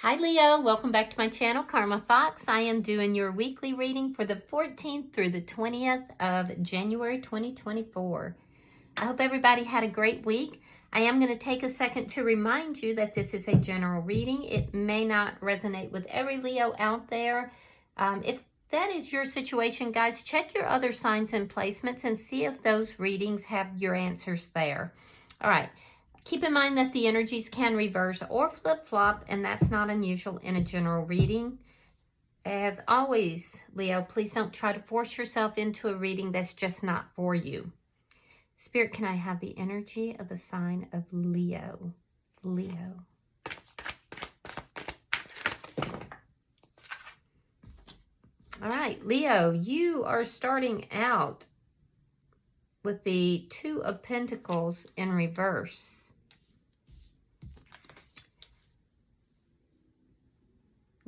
Hi Leo, welcome back to my channel, Karma Fox. I am doing your weekly reading for the 14th through the 20th of January 2024. I hope everybody had a great week. I am going to take a second to remind you that this is a general reading. It may not resonate with every Leo out there. If that is your situation, guys, check your other signs and placements and see if those readings have your answers there. All right. Keep in mind that the energies can reverse or flip-flop, and that's not unusual in a general reading. As always, Leo, please don't try to force yourself into a reading that's just not for you. Spirit, can I have the energy of the sign of Leo? Leo. All right, Leo, you are starting out with the Two of Pentacles in reverse.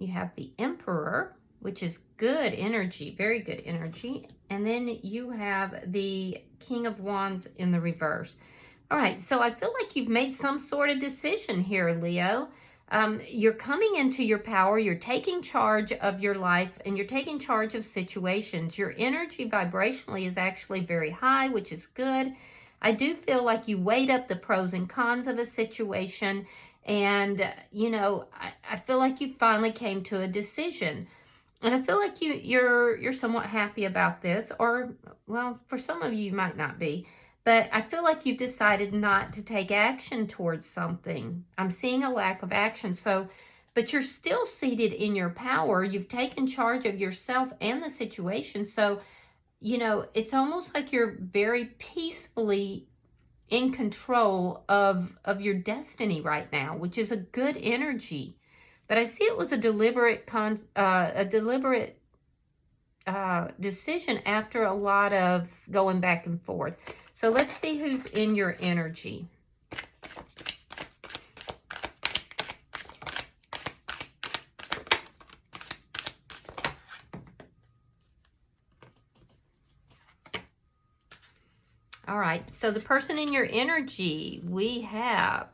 You have the Emperor, which is good energy, very good energy. And then you have the King of Wands in the reverse. All right, so I feel like you've made some sort of decision here, Leo. You're coming into your power. You're taking charge of your life, and you're taking charge of situations. Your energy vibrationally is actually very high, which is good. I do feel like you weighed up the pros and cons of a situation. And, you know, I feel like you finally came to a decision. And I feel like you're somewhat happy about this. Or, well, for some of you might not be. But I feel like you've decided not to take action towards something. I'm seeing a lack of action. But you're still seated in your power. You've taken charge of yourself and the situation. So, you know, it's almost like you're very peacefully in control of your destiny right now, which is a good energy. But I see it was a deliberate decision after a lot of going back and forth. So let's see who's in your energy. All right, so the person in your energy, we have,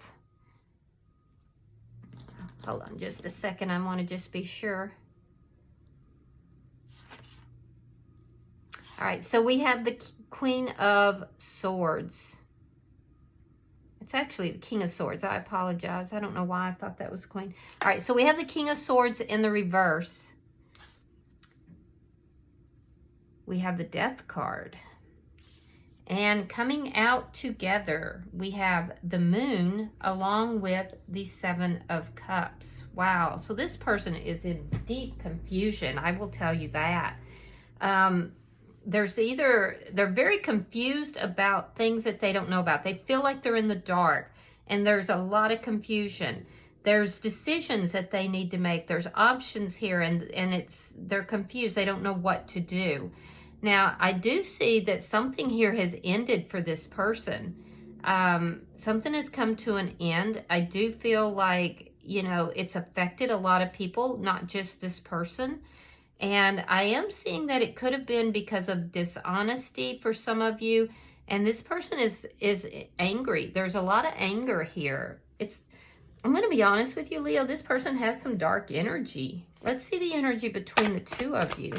hold on just a second, I want to just be sure. All right, so we have the Queen of Swords. It's actually the King of Swords. I apologize. I don't know why I thought that was Queen. All right, so we have the King of Swords in the reverse. We have the Death card. And coming out together, we have the Moon along with the Seven of Cups. Wow. So this person is in deep confusion. I will tell you that. They're very confused about things that they don't know about. They feel like they're in the dark, and there's a lot of confusion. There's decisions that they need to make. There's options here, and they're confused. They don't know what to do. Now, I do see that something here has ended for this person. Something has come to an end. I do feel like, you know, it's affected a lot of people, not just this person. And I am seeing that it could have been because of dishonesty for some of you. And this person is angry. There's a lot of anger here. I'm going to be honest with you, Leo. This person has some dark energy. Let's see the energy between the two of you.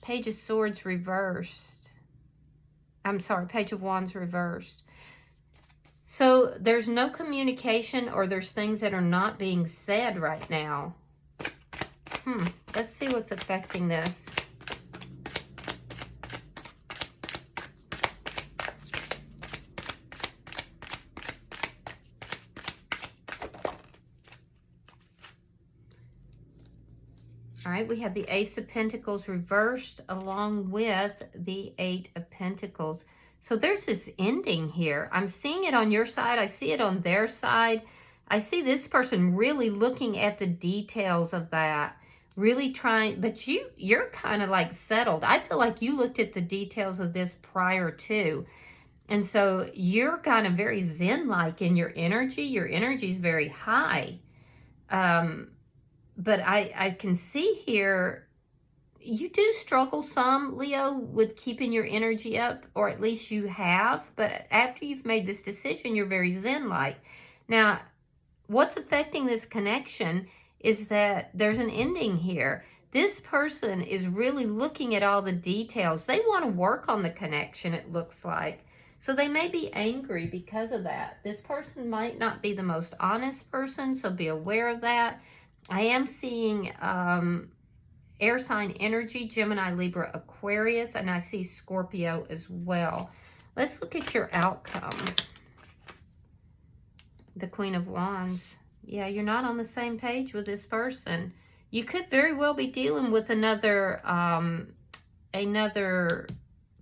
Page of Swords reversed. I'm sorry, Page of Wands reversed. So there's no communication, or there's things that are not being said right now. Let's see what's affecting this. All right, we have the Ace of Pentacles reversed along with the Eight of Pentacles. So there's this ending here. I'm seeing it on your side. I see it on their side. I see this person really looking at the details of that, really trying, but you're kind of like settled. I feel like you looked at the details of this prior to. And so you're kind of very zen-like in your energy. Your energy is very high. But I can see here, you do struggle some, Leo, with keeping your energy up, or at least you have. But after you've made this decision, you're very zen-like. Now, what's affecting this connection is that there's an ending here. This person is really looking at all the details. They want to work on the connection, it looks like. So they may be angry because of that. This person might not be the most honest person, so be aware of that. I am seeing air sign energy, Gemini, Libra, Aquarius, and I see Scorpio as well. Let's look at your outcome. The Queen of Wands. Yeah, you're not on the same page with this person. You could very well be dealing with another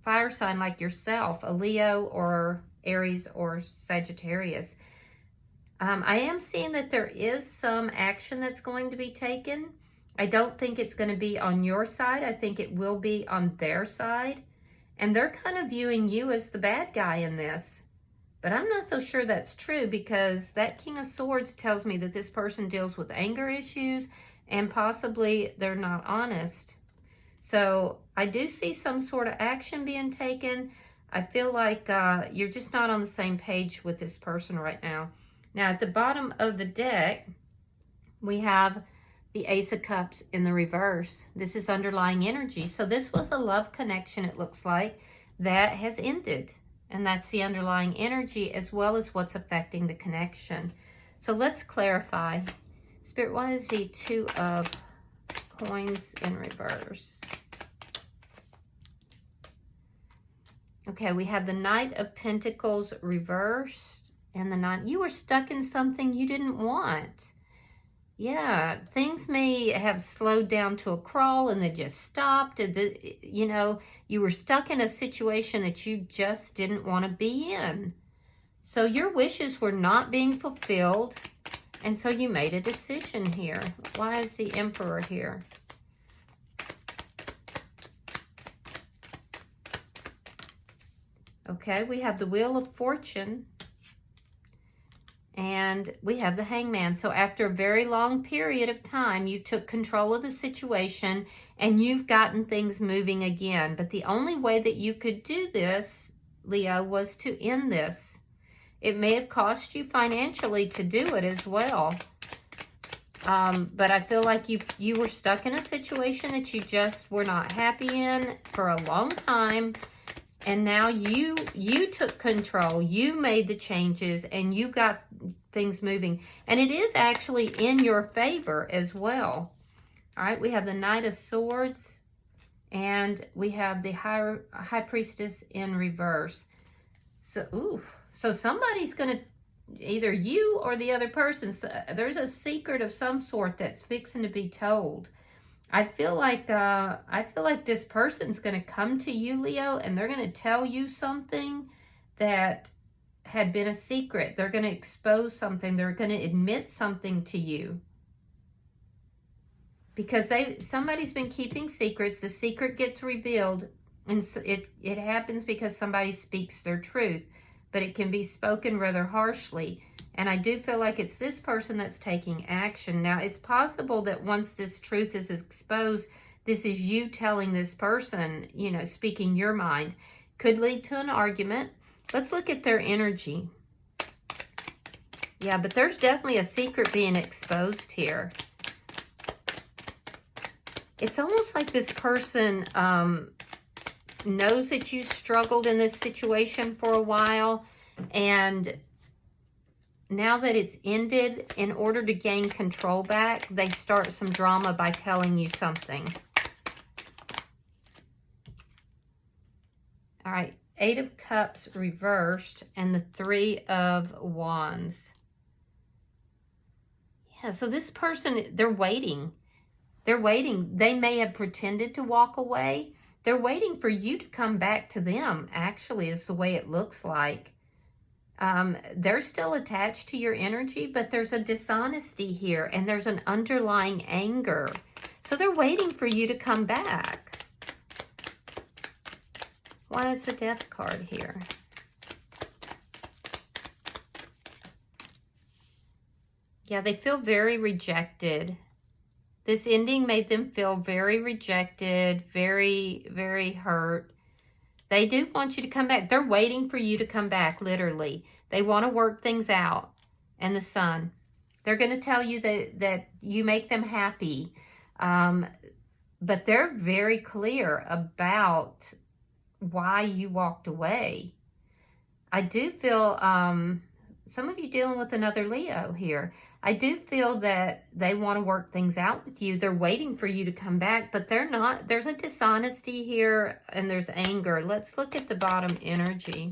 fire sign like yourself, a Leo or Aries or Sagittarius. I am seeing that there is some action that's going to be taken. I don't think it's going to be on your side. I think it will be on their side. And they're kind of viewing you as the bad guy in this. But I'm not so sure that's true, because that King of Swords tells me that this person deals with anger issues and possibly they're not honest. So I do see some sort of action being taken. I feel like you're just not on the same page with this person right now. Now at the bottom of the deck, we have the Ace of Cups in the reverse. This is underlying energy. So this was a love connection, it looks like, that has ended. And that's the underlying energy as well as what's affecting the connection. So let's clarify. Spirit, what is the Two of Coins in reverse? Okay, we have the Knight of Pentacles reversed and the Knight. You were stuck in something you didn't want. Yeah, things may have slowed down to a crawl and they just stopped. You know, you were stuck in a situation that you just didn't want to be in. So your wishes were not being fulfilled. And so you made a decision here. Why is the Emperor here? Okay, we have the Wheel of Fortune. And we have the Hangman. So after a very long period of time, you took control of the situation and you've gotten things moving again. But the only way that you could do this, Leo, was to end this. It may have cost you financially to do it as well. But I feel like you were stuck in a situation that you just were not happy in for a long time. And now you took control, you made the changes, and you got things moving. And it is actually in your favor as well. All right, we have the Knight of Swords, and we have the High Priestess in reverse. So, so somebody's going to, either you or the other person, there's a secret of some sort that's fixing to be told. I feel like this person's going to come to you, Leo, and they're going to tell you something that had been a secret. They're going to expose something. They're going to admit something to you. Because somebody's been keeping secrets. The secret gets revealed, and it happens because somebody speaks their truth. But it can be spoken rather harshly. And I do feel like it's this person that's taking action. Now, it's possible that once this truth is exposed, this is you telling this person, you know, speaking your mind. Could lead to an argument. Let's look at their energy. Yeah, but there's definitely a secret being exposed here. It's almost like this person knows that you struggled in this situation for a while, and now that it's ended, in order to gain control back, they start some drama by telling you something. All right, Eight of Cups reversed and the Three of Wands. Yeah, so this person, they're waiting. They're waiting. They may have pretended to walk away. They're waiting for you to come back to them, actually, is the way it looks like. They're still attached to your energy, but there's a dishonesty here, and there's an underlying anger. So they're waiting for you to come back. Why is the Death card here? Yeah, they feel very rejected. This ending made them feel very rejected, very, very hurt. They do want you to come back. They're waiting for you to come back, literally. They want to work things out. And the Sun. They're going to tell you that you make them happy. But they're very clear about why you walked away. I do feel, some of you dealing with another Leo here. I do feel that they want to work things out with you. They're waiting for you to come back, but they're not. There's a dishonesty here and there's anger. Let's look at the bottom energy.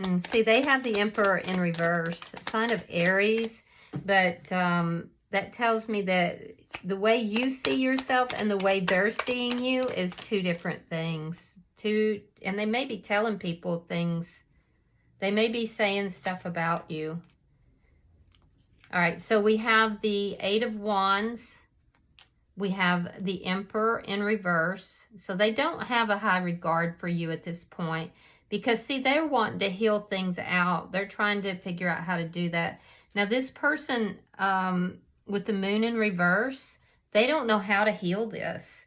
And see, they have the Emperor in reverse, sign of Aries, but that tells me that the way you see yourself and the way they're seeing you is two different things. And they may be telling people things. They may be saying stuff about you. All right, so we have the Eight of Wands. We have the Emperor in reverse. So they don't have a high regard for you at this point. Because, see, they're wanting to heal things out. They're trying to figure out how to do that. Now, this person with the Moon in reverse, they don't know how to heal this.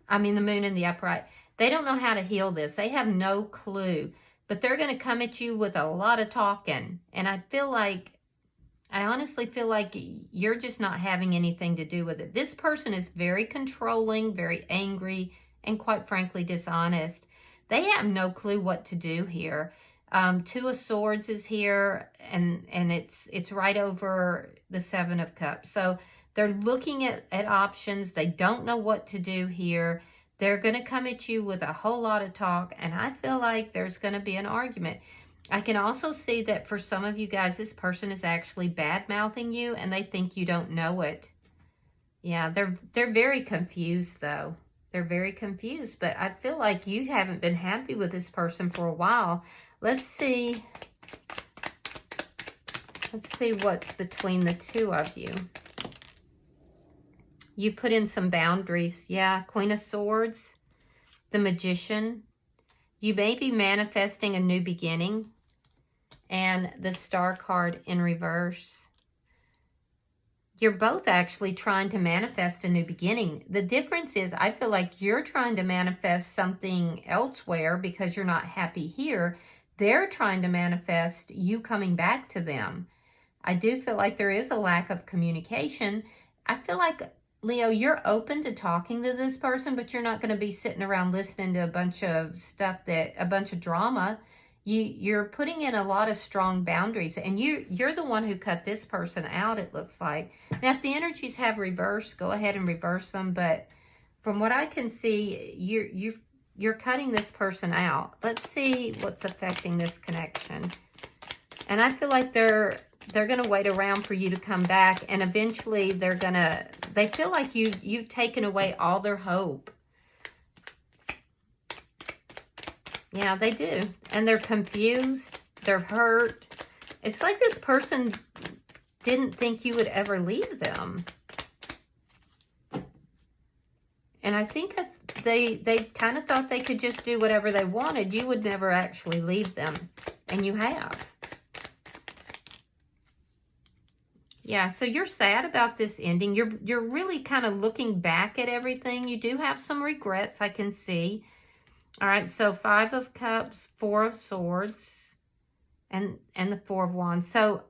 I mean, the Moon in the upright. They don't know how to heal this. They have no clue. But they're going to come at you with a lot of talking. And I honestly feel like you're just not having anything to do with it. This person is very controlling, very angry, and quite frankly, dishonest. They have no clue what to do here. Two of Swords is here, and it's right over the Seven of Cups. So they're looking at options. They don't know what to do here. They're going to come at you with a whole lot of talk, and I feel like there's going to be an argument. I can also see that for some of you guys, this person is actually bad-mouthing you, and they think you don't know it. Yeah, they're very confused, though. They're very confused, but I feel like you haven't been happy with this person for a while. Let's see what's between the two of you. You put in some boundaries. Yeah, Queen of Swords, the Magician. You may be manifesting a new beginning, and the Star card in reverse. You're both actually trying to manifest a new beginning. The difference is I feel like you're trying to manifest something elsewhere because you're not happy here. They're trying to manifest you coming back to them. I do feel like there is a lack of communication. I feel like, Leo, you're open to talking to this person, but you're not going to be sitting around listening to a bunch of stuff, a bunch of drama. You're putting in a lot of strong boundaries, and you're the one who cut this person out, it looks like. Now, if the energies have reversed, go ahead and reverse them, but from what I can see, you're cutting this person out. Let's see what's affecting this connection. And I feel like they're going to wait around for you to come back, and eventually they feel like you've taken away all their hope. Yeah, they do. And they're confused. They're hurt. It's like this person didn't think you would ever leave them. And I think if they kind of thought they could just do whatever they wanted, you would never actually leave them. And you have. Yeah, so you're sad about this ending. You're really kind of looking back at everything. You do have some regrets, I can see. All right, so Five of Cups, Four of Swords, and the Four of Wands. So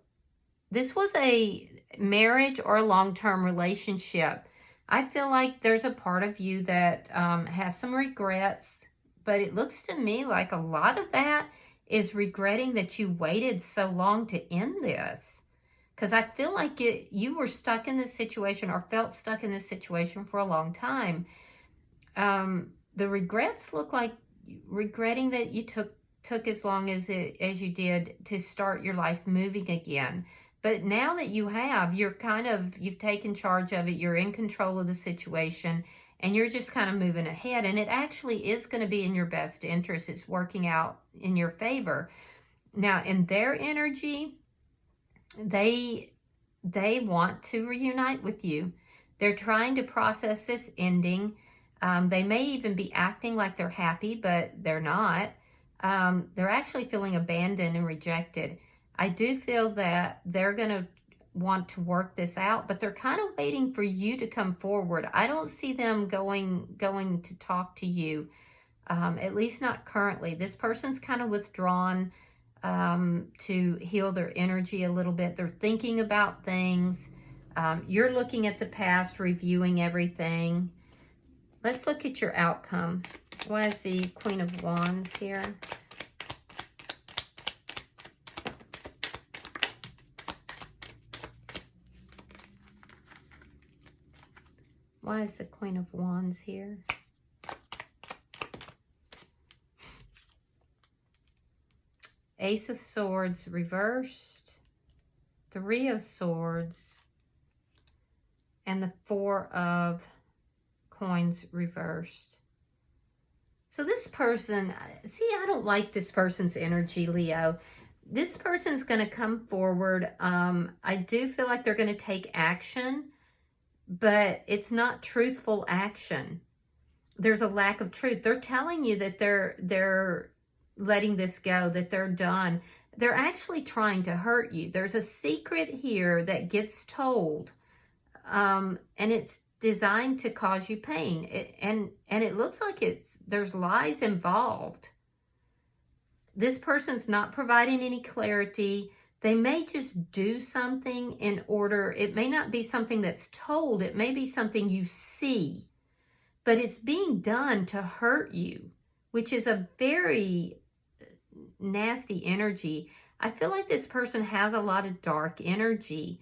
this was a marriage or a long-term relationship. I feel like there's a part of you that has some regrets, but it looks to me like a lot of that is regretting that you waited so long to end this. Because I feel like you were stuck in this situation or felt stuck in this situation for a long time. The regrets look like regretting that you took as long as you did to start your life moving again. But now that you have, you've taken charge of it. You're in control of the situation, and you're just kind of moving ahead. And it actually is going to be in your best interest. It's working out in your favor. Now, in their energy, they want to reunite with you. They're trying to process this ending. They may even be acting like they're happy, but they're not. They're actually feeling abandoned and rejected. I do feel that they're going to want to work this out, but they're kind of waiting for you to come forward. I don't see them going to talk to you at least not currently. This person's kind of withdrawn to heal their energy a little bit. They're thinking about things. You're looking at the past, reviewing everything. Let's look at your outcome. Why is the Queen of Wands here? Why is the Queen of Wands here? Ace of Swords reversed, Three of Swords, and the Four of Coins reversed. So this person, see, I don't like this person's energy, Leo. This person's going to come forward. I do feel like they're going to take action, but it's not truthful action. There's a lack of truth. They're telling you that they're letting this go, that they're done. They're actually trying to hurt you. There's a secret here that gets told, and it's designed to cause you pain. And it looks like there's lies involved. This person's not providing any clarity. They may just do something in order. It may not be something that's told. It may be something you see, but it's being done to hurt you, which is a very nasty energy. I feel like this person has a lot of dark energy,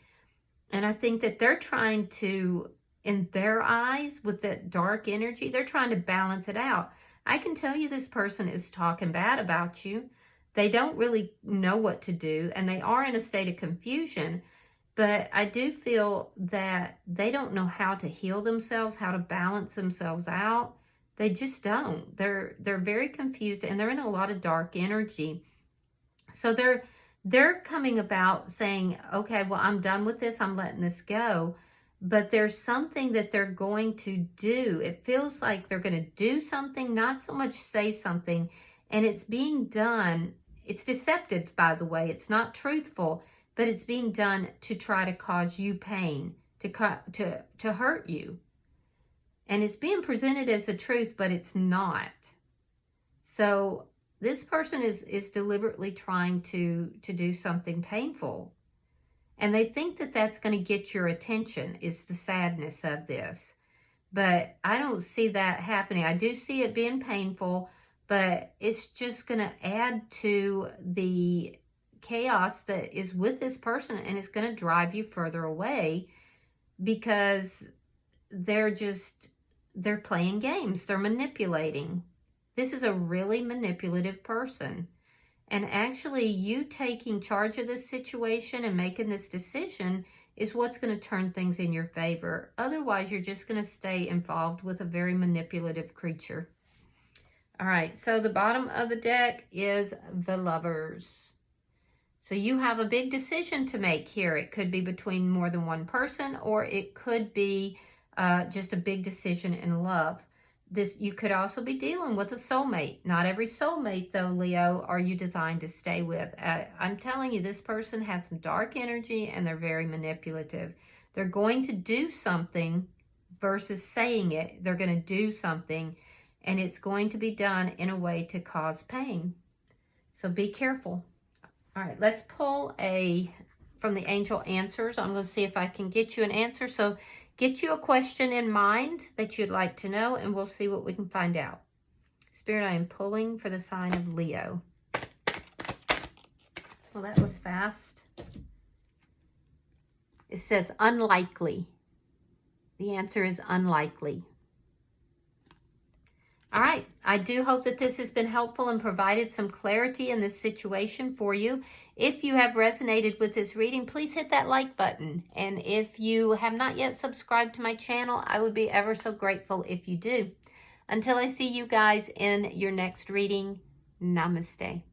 and I think that they're trying to, in their eyes, with that dark energy, they're trying to balance it out. I can tell you this person is talking bad about you. They don't really know what to do, and they are in a state of confusion, but I do feel that they don't know how to heal themselves, how to balance themselves out. They just don't. They're very confused, and they're in a lot of dark energy. So they're coming about saying, okay, well, I'm done with this. I'm letting this go. But there's something that they're going to do. It feels like they're going to do something, not so much say something, and it's being done. It's deceptive, by the way. It's not truthful, but it's being done to try to cause you pain, to hurt you. And it's being presented as the truth, but it's not. So this person is deliberately trying to do something painful. And they think that that's going to get your attention, is the sadness of this. But I don't see that happening. I do see it being painful, but it's just going to add to the chaos that is with this person, and it's going to drive you further away because they're playing games. They're manipulating. This is a really manipulative person. And actually, you taking charge of this situation and making this decision is what's going to turn things in your favor. Otherwise, you're just going to stay involved with a very manipulative creature. All right, so the bottom of the deck is the Lovers. So you have a big decision to make here. It could be between more than one person, or it could be just a big decision in love. You could also be dealing with a soulmate. Not every soulmate, though, Leo, are you designed to stay with. I'm telling you, this person has some dark energy, and they're very manipulative. They're going to do something versus saying it. They're going to do something, and it's going to be done in a way to cause pain. So be careful. All right, let's pull from the angel answers. I'm going to see if I can get you an answer. So get you a question in mind that you'd like to know, and we'll see what we can find out. Spirit, I am pulling for the sign of Leo. Well, that was fast. It says unlikely. The answer is unlikely. All right, I do hope that this has been helpful and provided some clarity in this situation for you. If you have resonated with this reading, please hit that like button. And if you have not yet subscribed to my channel, I would be ever so grateful if you do. Until I see you guys in your next reading, namaste.